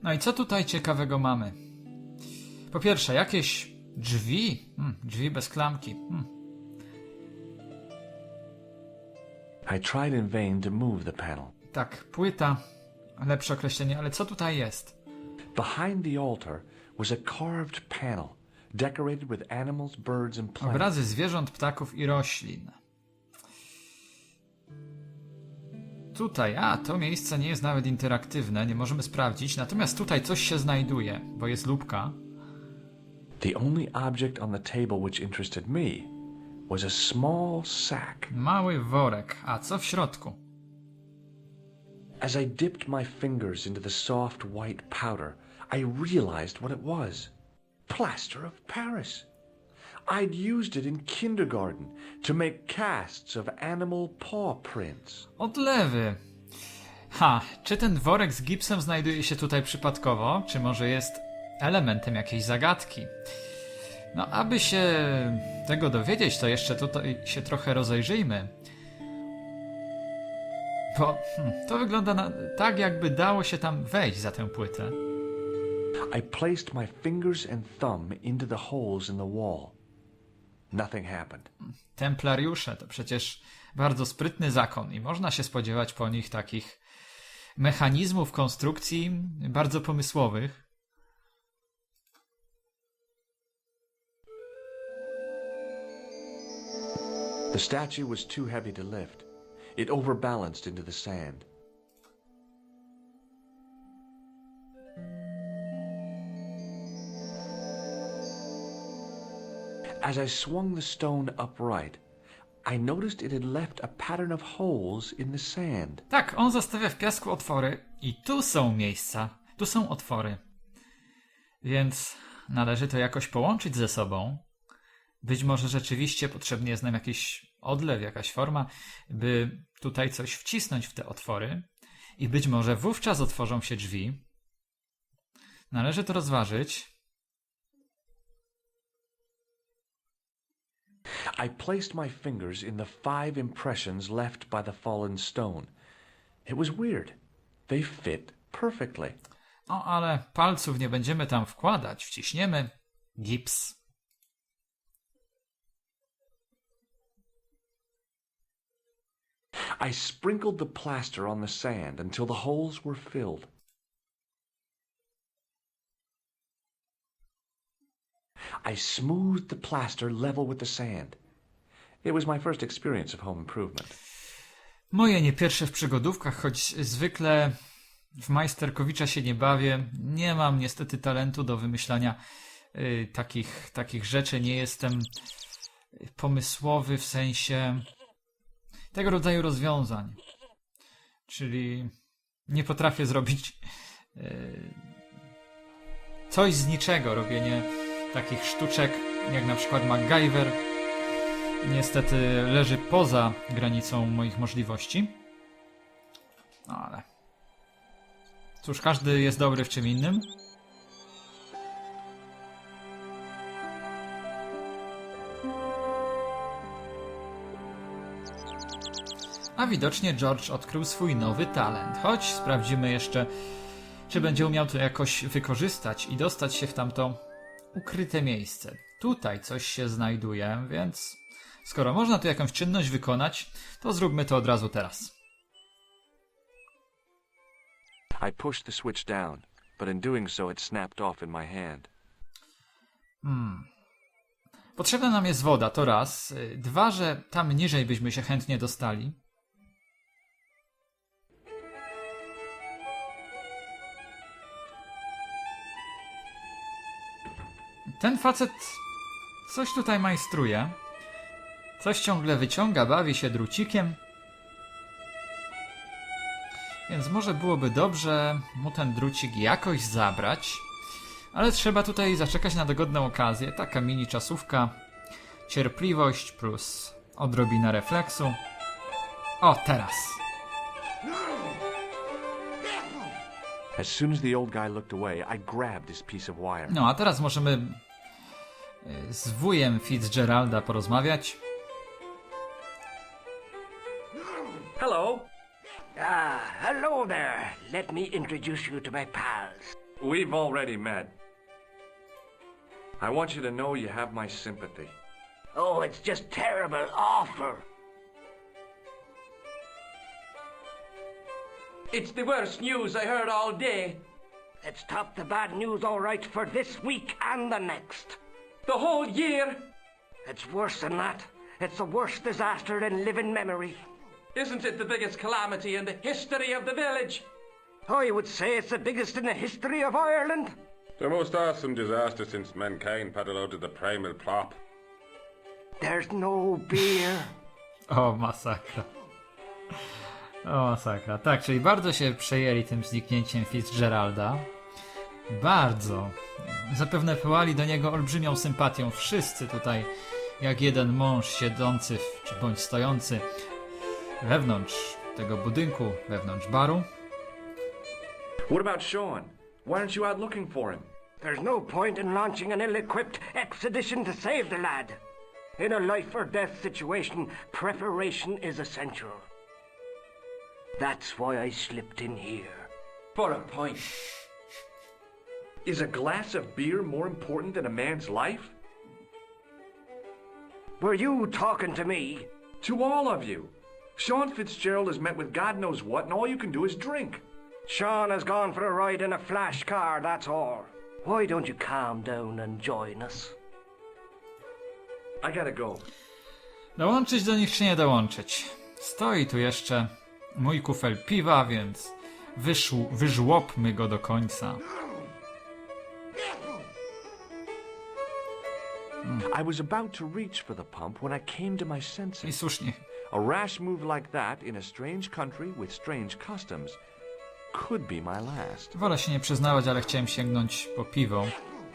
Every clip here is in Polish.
No i co tutaj ciekawego mamy? Po pierwsze, jakieś drzwi. Drzwi bez klamki. I tried in vain to move the panel. Tak, płyta. Lepsze określenie, ale co tutaj jest? Behind the altar was a carved panel, decorated with animals, birds and plants. Obrazy zwierząt, ptaków i roślin. Tutaj, to miejsce nie jest nawet interaktywne, nie możemy sprawdzić, natomiast tutaj coś się znajduje, bo jest lupka. The only object on the table which interested me was a small sack. Mały worek, a co w środku? As I dipped my fingers into the soft white powder, I realized what it was. Plaster of Paris. I'd used it in kindergarten to make casts of animal paw prints. Odlewy. Czy ten worek z gipsem znajduje się tutaj przypadkowo, czy może jest elementem jakiejś zagadki? No, aby się tego dowiedzieć, to jeszcze tutaj się trochę rozejrzyjmy. Bo to wygląda tak, jakby dało się tam wejść za tę płytę. I placed my fingers and thumb into the holes in the wall. Nothing happened. Templariusze to przecież bardzo sprytny zakon i można się spodziewać po nich takich mechanizmów konstrukcji bardzo pomysłowych. The statue was too heavy to lift. It overbalanced into the sand. As I swung the stone upright, I noticed it had left a pattern of holes in the sand. Tak, on zostawia w piasku otwory i tu są miejsca, tu są otwory. Więc należy to jakoś połączyć ze sobą. Być może rzeczywiście potrzebny jest nam jakiś odlew, jakaś forma, by tutaj coś wcisnąć w te otwory i być może wówczas otworzą się drzwi. Należy to rozważyć. I placed my fingers in the 5 impressions left by the fallen stone. It was weird. They fit perfectly. No, ale palców nie będziemy tam wkładać. Wciśniemy gips. I sprinkled the plaster on the sand until the holes were filled. I smoothed the plaster level with the sand. It was my first experience of home improvement. Moje nie pierwsze w przygodówkach, choć zwykle w majsterkowicza się nie bawię. Nie mam niestety talentu do wymyślania takich rzeczy. Nie jestem pomysłowy w sensie tego rodzaju rozwiązań. Czyli nie potrafię zrobić coś z niczego. Robienie takich sztuczek jak na przykład MacGyver niestety leży poza granicą moich możliwości. No ale cóż, każdy jest dobry w czym innym. A widocznie George odkrył swój nowy talent. Choć sprawdzimy jeszcze, czy będzie umiał to jakoś wykorzystać i dostać się w tamto ukryte miejsce. Tutaj coś się znajduje, więc skoro można tu jakąś czynność wykonać, to zróbmy to od razu teraz. I pushed the switch down, but in doing so it snapped off in my hand. Potrzebna nam jest woda, to raz. Dwa, że tam niżej byśmy się chętnie dostali. Ten facet coś tutaj majstruje. Coś ciągle wyciąga, bawi się drucikiem. Więc może byłoby dobrze mu ten drucik jakoś zabrać. Ale trzeba tutaj zaczekać na dogodną okazję. Taka mini czasówka. Cierpliwość plus odrobina refleksu. O, teraz. As soon as the old guy looked away, I grabbed his piece of wire. No, a teraz możemy z wujem Fitzgeralda porozmawiać. Hello. Hello there. Let me introduce you to my pals. We've already met. I want you to know you have my sympathy. Oh, it's just terrible, awful. It's the worst news I heard all day. It's topped the bad news all right for this week and the next. The whole year. It's worse than that. It's the worst disaster in living memory. Isn't it the biggest calamity in the history of the village? I would say it's the biggest in the history of Ireland. The most awesome disaster since mankind paddled out of the primal plop. There's no beer. O, masakra. O, masakra. Tak, czyli bardzo się przejęli tym zniknięciem Fitzgeralda. Bardzo. Zapewne pałali do niego olbrzymią sympatią. Wszyscy tutaj, jak jeden mąż siedzący, czy bądź stojący wewnątrz tego budynku, wewnątrz baru. What about Sean? Why aren't you out looking for him? There's no point in launching an ill-equipped expedition to save the lad. In a life or death situation, preparation is essential. That's why I slipped in here. For a point. Is a glass of beer more important than a man's life? Were you talking to me? To all of you. Sean Fitzgerald has met with God knows what, and all you can do is drink. Sean has gone for a ride in a flash car, that's all. Why don't you calm down and join us? I gotta go. Dołączyć do nich czy nie dołączyć? Stoi tu jeszcze mój kufel piwa, więc wyżłopmy go do końca. I was about to reach for the pump when I came to my I senses. słusznie. A rash move like that in a strange country with strange customs could be my last. Wolę się nie przyznawać, ale chciałem sięgnąć po piwo.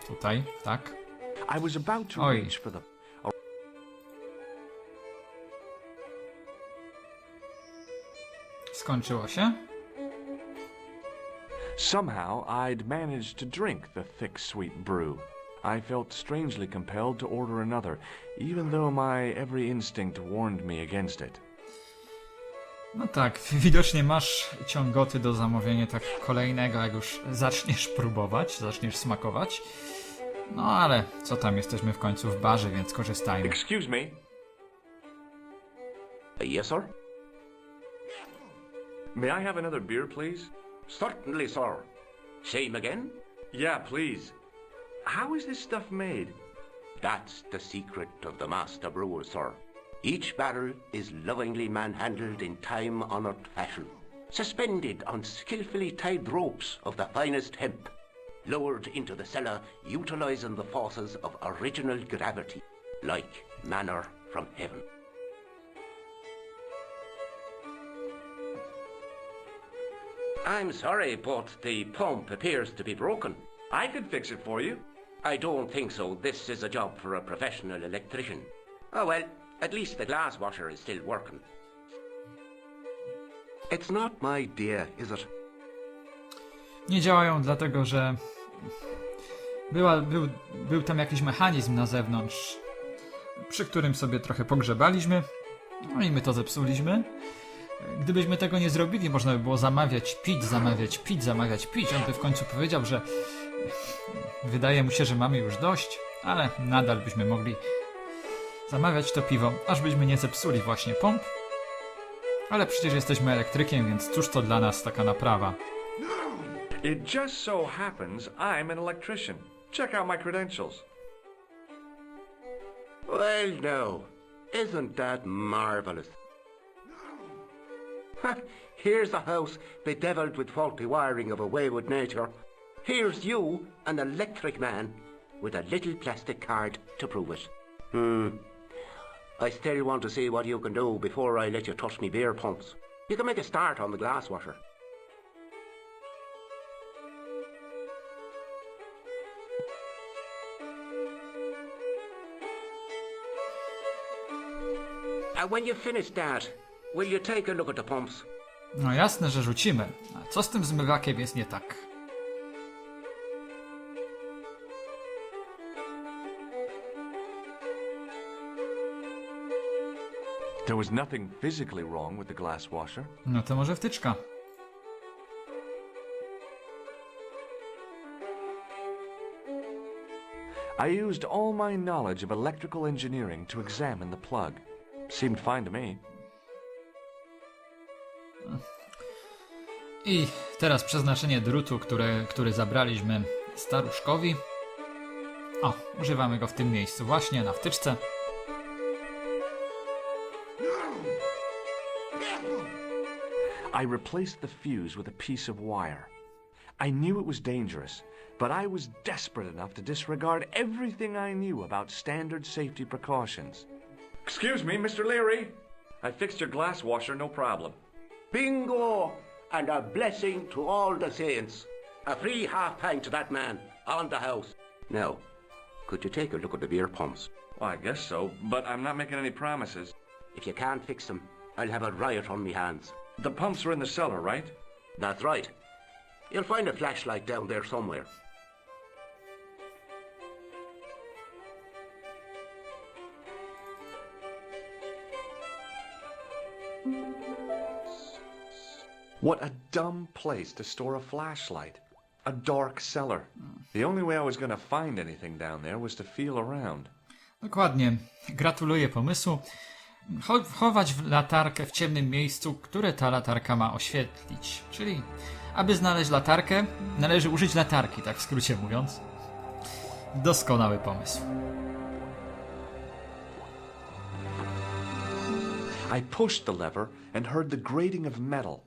Tutaj, tak? I was about to Oj. reach for the... Skończyło się. Somehow I'd managed to drink the thick, sweet brew. I felt strangely compelled to order another, even though my every instinct warned me against it. No tak, widocznie masz ciągoty do zamówienia tak kolejnego, jak już zaczniesz próbować, zaczniesz smakować. No ale co tam, jesteśmy w końcu w barze, więc korzystajmy. Excuse me? Yes, sir? May I have another beer, please? Certainly, sir. Same again? Yeah, please. How is this stuff made? That's the secret of the master brewer, sir. Each barrel is lovingly manhandled in time-honored fashion, suspended on skillfully tied ropes of the finest hemp, lowered into the cellar utilizing the forces of original gravity, like manna from heaven. I'm sorry, but the pump appears to be broken. I could fix it for you. I don't think so. This is a job for a professional electrician. Oh well, at least the glass washer is still working. It's not my idea, is it? Nie działają dlatego, że był tam jakiś mechanizm na zewnątrz, przy którym sobie trochę pogrzebaliśmy, no i my to zepsuliśmy. Gdybyśmy tego nie zrobili, można by było zamawiać pić. On by w końcu powiedział, że wydaje mu się, że mamy już dość, ale nadal byśmy mogli zamawiać to piwo, aż byśmy nie zepsuli właśnie pomp. Ale przecież jesteśmy elektrykiem, więc cóż to dla nas taka naprawa. It just so happens I'm an electrician. Check out my credentials. Well, no. Isn't that marvelous? Here's a house bedeviled with faulty wiring of a wayward nature. Here's you, an electric man, with a little plastic card to prove it. I still want to see what you can do before I let you touch me beer pumps. You can make a start on the glass washer. When you finish that, will you take a look at the pumps? No jasne, że rzucimy. A co z tym zmywakiem jest nie tak? There was nothing physically wrong with the glass washer. No to może wtyczka. I used all my knowledge of electrical engineering to examine the plug. Seemed fine to me. I teraz przeznaczenie drutu, który zabraliśmy staruszkowi. O, używamy go w tym miejscu, właśnie na wtyczce. I replaced the fuse with a piece of wire. I knew it was dangerous, but I was desperate enough to disregard everything I knew about standard safety precautions. Excuse me, Mr. Leary. I fixed your glass washer, no problem. Bingo! And a blessing to all the saints. A free half-pint to that man, on the house. Now, could you take a look at the beer pumps? Well, I guess so, but I'm not making any promises. If you can't fix them, I'll have a riot on me hands. The pumps are in the cellar, right? That's right. You'll find a flashlight down there somewhere. What a dumb place to store a flashlight. A dark cellar. The only way I was going to find anything down there was to feel around. Dokładnie. Gratuluję pomysłu. Chować latarkę w ciemnym miejscu, które ta latarka ma oświetlić. Czyli, aby znaleźć latarkę, należy użyć latarki, tak w skrócie mówiąc. Doskonały pomysł. I pushed the lever and heard the grating of metal,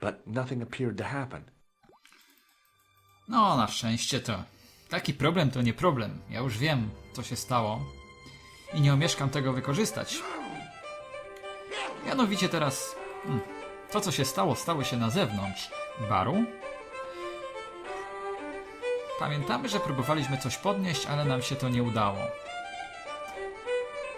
but nothing appeared to happen. No, na szczęście to... Taki problem to nie problem. Ja już wiem, co się stało. I nie omieszkam tego wykorzystać. Mianowicie teraz... To, co się stało, stało się na zewnątrz baru. Pamiętamy, że próbowaliśmy coś podnieść, ale nam się to nie udało.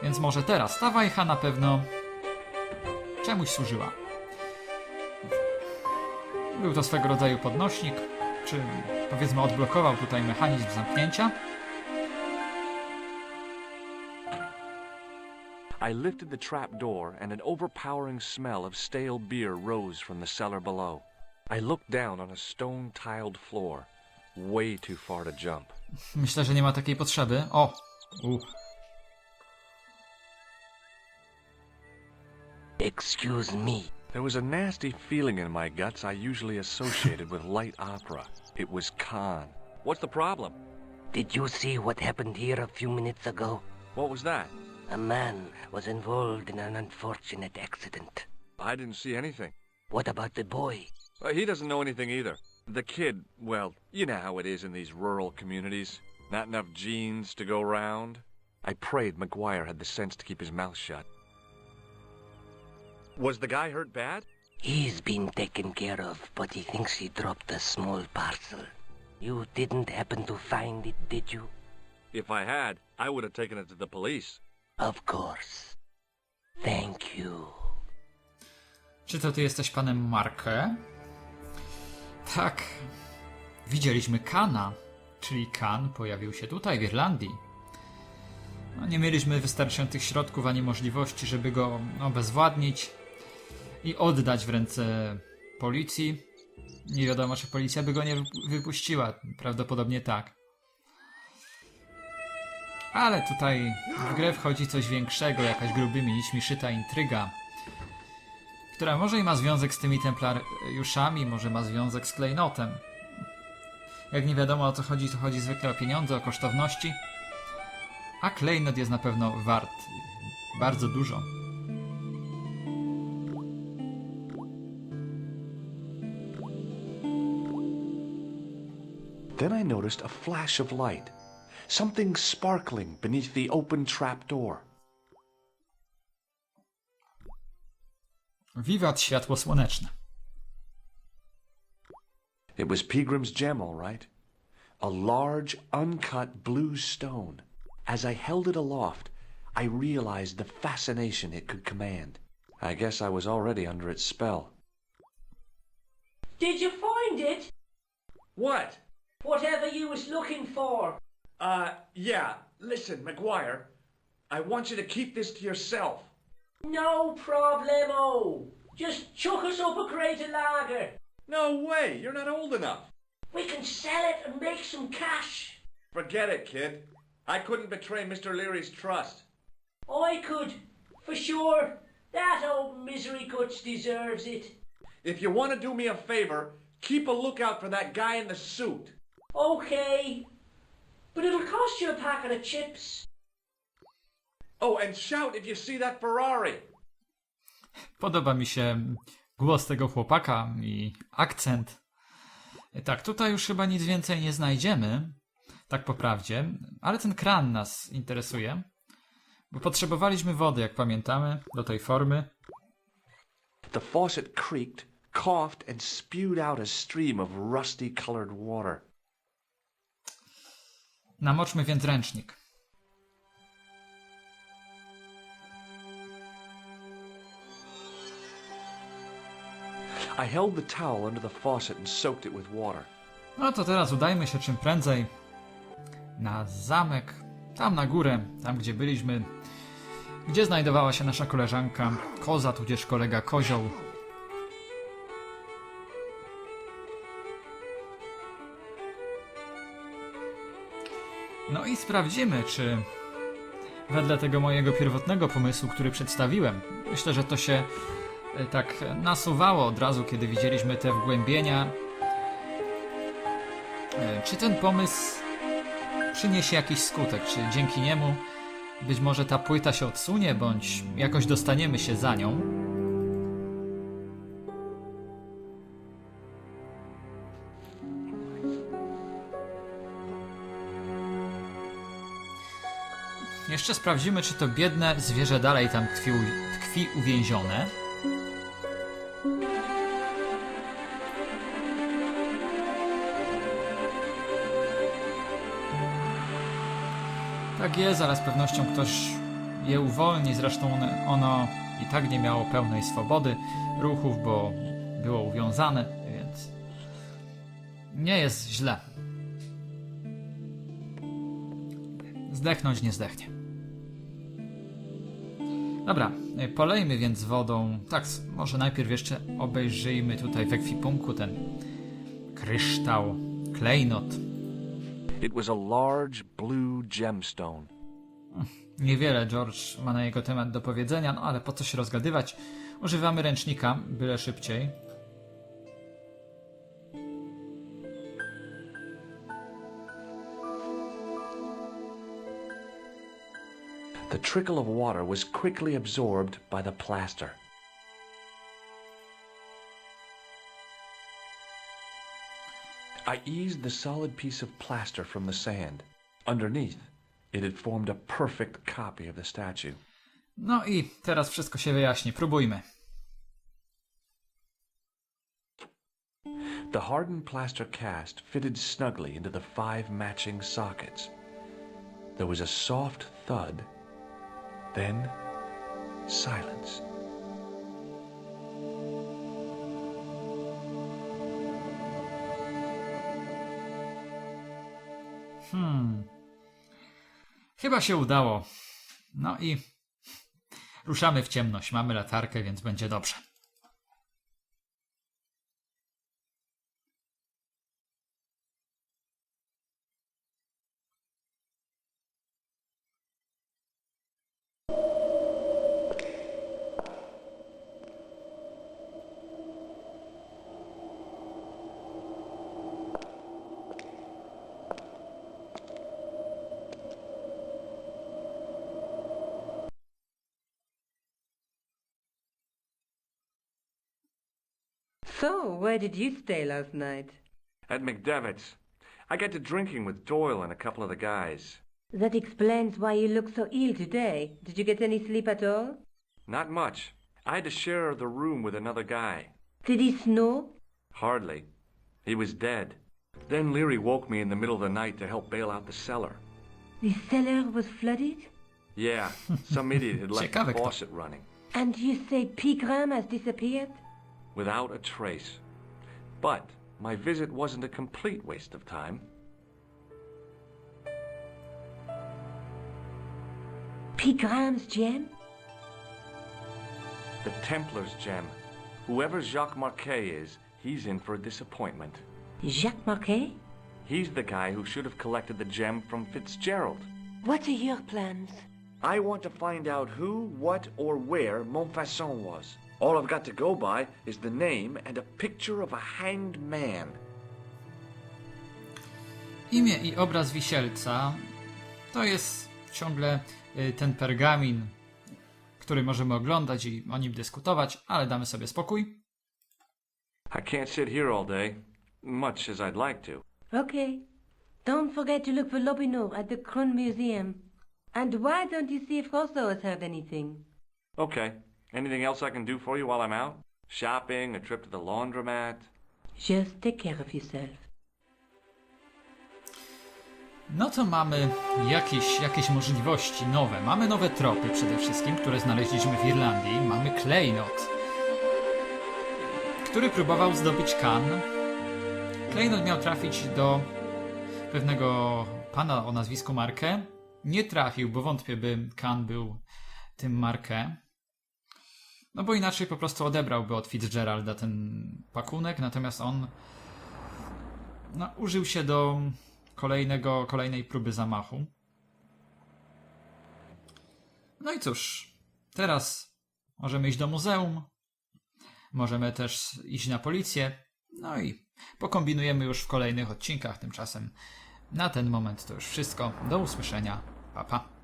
Więc może teraz ta wajcha na pewno czemuś służyła. Był to swego rodzaju podnośnik, czy powiedzmy odblokował tutaj mechanizm zamknięcia. I lifted the trap door and an overpowering smell of stale beer rose from the cellar below. I looked down on a stone-tiled floor. Way too far to jump. Myślę, że nie ma takiej potrzeby. O! Excuse me. There was a nasty feeling in my guts I usually associated with light opera. It was Khan. What's the problem? Did you see what happened here a few minutes ago? What was that? A man was involved in an unfortunate accident. I didn't see anything. What about the boy? He doesn't know anything either. The kid, well, you know how it is in these rural communities. Not enough genes to go round. I prayed McGuire had the sense to keep his mouth shut. Was the guy hurt bad? He's been taken care of, but he thinks he dropped a small parcel. You didn't happen to find it, did you? If I had, I would have taken it to the police. Of course. Thank you. Czy to ty jesteś panem Marke? Tak. Widzieliśmy Kana, czyli Kan pojawił się tutaj, w Irlandii. No, nie mieliśmy wystarczających środków ani możliwości, żeby go obezwładnić i oddać w ręce policji. Nie wiadomo, czy policja by go nie wypuściła. Prawdopodobnie tak. Ale tutaj w grę wchodzi coś większego, jakaś grubymi nićmi szyta intryga, która może i ma związek z tymi templariuszami, może ma związek z Klejnotem. Jak nie wiadomo o co chodzi, to chodzi zwykle o pieniądze, o kosztowności. A Klejnot jest na pewno wart bardzo dużo. Then I noticed a flash of light. Something sparkling beneath the open trap door. Wiwat światło słoneczne. It was Peagram's gem, all right. A large, uncut blue stone. As I held it aloft, I realized the fascination it could command. I guess I was already under its spell. Did you find it? What? Whatever you was looking for. Yeah. Listen, McGuire. I want you to keep this to yourself. No problemo. Just chuck us up a crate of lager. No way. You're not old enough. We can sell it and make some cash. Forget it, kid. I couldn't betray Mr. Leary's trust. I could, for sure. That old misery guts deserves it. If you want to do me a favor, keep a lookout for that guy in the suit. Okay. But it'll cost you a packet of chips. Oh, and shout if you see that Ferrari. Podoba mi się głos tego chłopaka i akcent. Tak, tutaj już chyba nic więcej nie znajdziemy, tak po prawdzie, ale ten kran nas interesuje, bo potrzebowaliśmy wody, jak pamiętamy, do tej formy. The faucet creaked, coughed, and spewed out a stream of rusty-colored water. Namoczmy więc ręcznik. I held the towel under the faucet and soaked it with water. No to teraz udajmy się czym prędzej na zamek, tam na górę, tam gdzie byliśmy, gdzie znajdowała się nasza koleżanka Koza, tudzież kolega Kozioł. No i sprawdzimy, czy wedle tego mojego pierwotnego pomysłu, który przedstawiłem, myślę, że to się tak nasuwało od razu, kiedy widzieliśmy te wgłębienia. Czy ten pomysł przyniesie jakiś skutek? Czy dzięki niemu być może ta płyta się odsunie, bądź jakoś dostaniemy się za nią? Jeszcze sprawdzimy, czy to biedne zwierzę dalej tam tkwi uwięzione. Tak jest, ale z pewnością ktoś je uwolni, zresztą ono i tak nie miało pełnej swobody ruchów, bo było uwiązane, więc nie jest źle. Zdechnąć nie zdechnie. Dobra, polejmy więc wodą. Tak, może najpierw jeszcze obejrzyjmy tutaj w ekwipunku ten kryształ, klejnot. It was a large blue gemstone. Niewiele George ma na jego temat do powiedzenia, no ale po co się rozgadywać? Używamy ręcznika, byle szybciej. The trickle of water was quickly absorbed by the plaster. I eased the solid piece of plaster from the sand. Underneath, it had formed a perfect copy of the statue. No i teraz wszystko się wyjaśni. Próbujmy. The hardened plaster cast fitted snugly into the 5 matching sockets. There was a soft thud, then silence. Chyba się udało. No i ruszamy w ciemność. Mamy latarkę, więc będzie dobrze. So, where did you stay last night? At McDevitt's. I got to drinking with Doyle and a couple of the guys. That explains why you look so ill today. Did you get any sleep at all? Not much. I had to share the room with another guy. Did he snore? Hardly. He was dead. Then Leary woke me in the middle of the night to help bail out the cellar. The cellar was flooded? Yeah, some idiot had left the Ciekawe kto. faucet running. And you say Pigram has disappeared? Without a trace. But my visit wasn't a complete waste of time. Pigram's gem? The Templars gem. Whoever Jacques Marquet is, he's in for a disappointment. Jacques Marquet? He's the guy who should have collected the gem from Fitzgerald. What are your plans? I want to find out who, what, or where Montfaucon was. All I've got to go by is the name and a picture of a hanged man. Imię i obraz wisielca to jest ciągle ten pergamin, który możemy oglądać i o nim dyskutować, ale damy sobie spokój. I can't sit here all day, much as I'd like to. Okay. Don't forget to look for Lopinot at the Krun Museum. And why don't you see if Rosso has heard anything? Okay. Anything else I can do for you while I'm out? Shopping, a trip to the laundromat? Just take care of yourself. No to mamy jakieś możliwości nowe. Mamy nowe tropy przede wszystkim, które znaleźliśmy w Irlandii. Mamy Klejnot, który próbował zdobyć Cannes. Klejnot miał trafić do pewnego pana o nazwisku Marquet. Nie trafił, bo wątpię, by Cannes był tym Marquet. No bo inaczej po prostu odebrałby od Fitzgeralda ten pakunek, natomiast on użył się do kolejnej próby zamachu. No i cóż, teraz możemy iść do muzeum, możemy też iść na policję, no i pokombinujemy już w kolejnych odcinkach. Tymczasem na ten moment to już wszystko. Do usłyszenia. Pa, pa.